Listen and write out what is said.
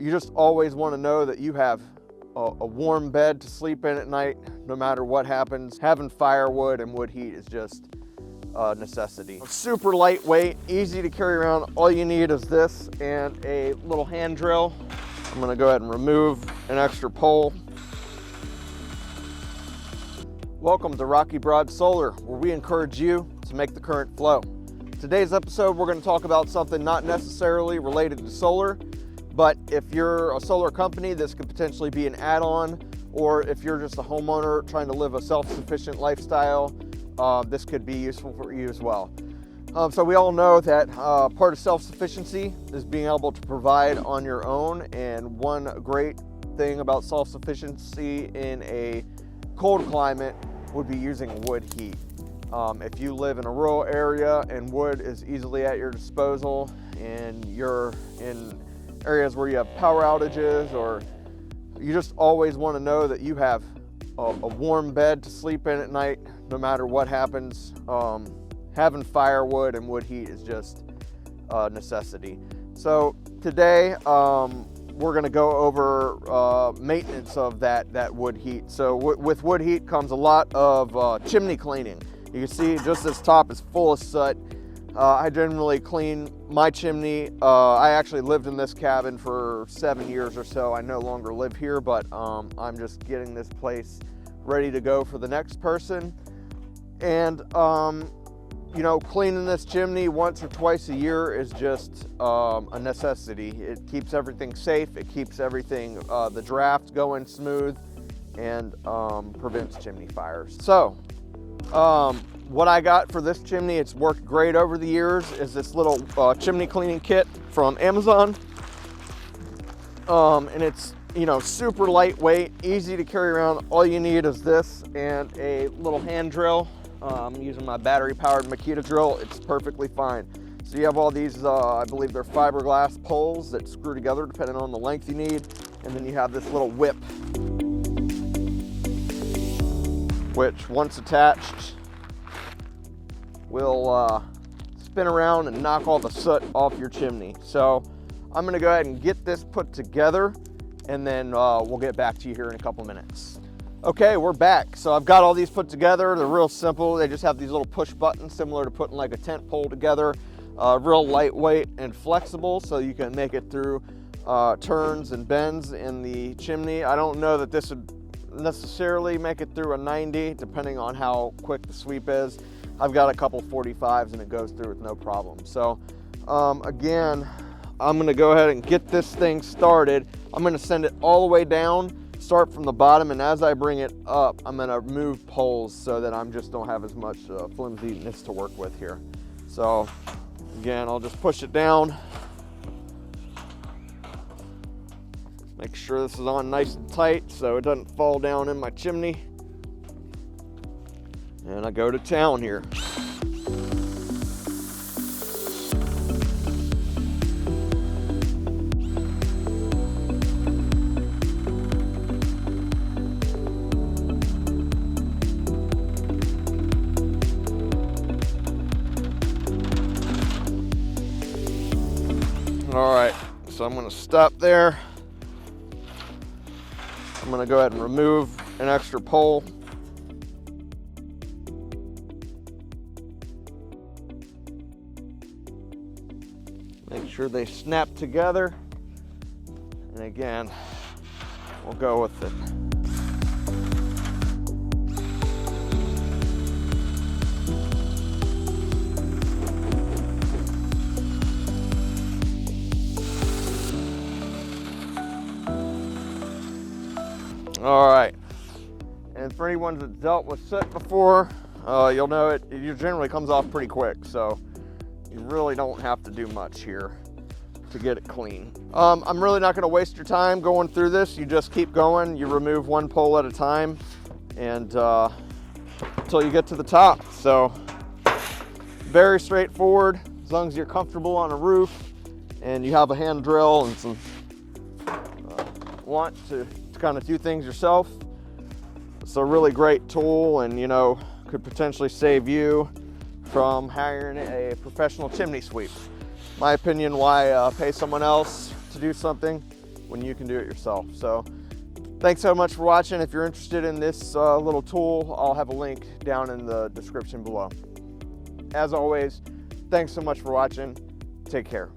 You just always want to know that you have a warm bed to sleep in at night, no matter what happens. Having firewood and wood heat is just a necessity. Super lightweight, easy to carry around. All you need is this and a little hand drill. I'm gonna go ahead and remove an extra pole. Welcome to Rocky Broad Solar, where we encourage you to make the current flow. Today's episode, we're gonna talk about something not necessarily related to solar, but if you're a solar company, this could potentially be an add-on, or if you're just a homeowner trying to live a self-sufficient lifestyle, this could be useful for you as well. So we all know that part of self-sufficiency is being able to provide on your own, and one great thing about self-sufficiency in a cold climate would be using wood heat. If you live in a rural area and wood is easily at your disposal, and you're in areas where you have power outages, or you just always want to know that you have a warm bed to sleep in at night, no matter what happens, having firewood and wood heat is just a necessity. So today we're going to go over maintenance of that wood heat. So with wood heat comes a lot of chimney cleaning. You can see just this top is full of soot. I generally clean my chimney. I actually lived in this cabin for 7 years or so. I no longer live here, but I'm just getting this place ready to go for the next person. And you know, cleaning this chimney once or twice a year is just a necessity. It keeps everything safe. It keeps everything, the draft going smooth, and prevents chimney fires. So what I got for this chimney, it's worked great over the years, is this little chimney cleaning kit from Amazon. And it's, you know, super lightweight, easy to carry around. All you need is this and a little hand drill. I'm using my battery powered Makita drill. It's perfectly fine. So you have all these, I believe they're fiberglass poles that screw together depending on the length you need. And then you have this little whip, which once attached will spin around and knock all the soot off your chimney. So I'm gonna go ahead and get this put together, and then we'll get back to you here in a couple minutes. Okay, we're back. So I've got all these put together. They're real simple. They just have these little push buttons similar to putting like a tent pole together. Real lightweight and flexible, so you can make it through turns and bends in the chimney. I don't know that this would necessarily make it through a 90, depending on how quick the sweep is. I've got a couple 45s and it goes through with no problem. So again, I'm gonna go ahead and get this thing started. I'm gonna send it all the way down, start from the bottom, and as I bring it up, I'm gonna remove poles so that I just don't have as much flimsiness to work with here. So again, I'll just push it down. Make sure this is on nice and tight so it doesn't fall down in my chimney. And I go to town here. All right, so I'm gonna stop there. I'm gonna go ahead and remove an extra pole. Make sure they snap together. And again, we'll go with it. All right, and for anyone that's dealt with soot before, you'll know it generally comes off pretty quick, so you really don't have to do much here to get it clean. I'm really not gonna waste your time going through this. You just keep going, you remove one pole at a time, and until you get to the top. So very straightforward, as long as you're comfortable on a roof and you have a hand drill and some want to kind of do things yourself. It's a really great tool, and you know, could potentially save you from hiring a professional chimney sweep. My opinion, why pay someone else to do something when you can do it yourself. So thanks so much for watching. If you're interested in this little tool, I'll have a link down in the description below. As always, thanks so much for watching. Take care.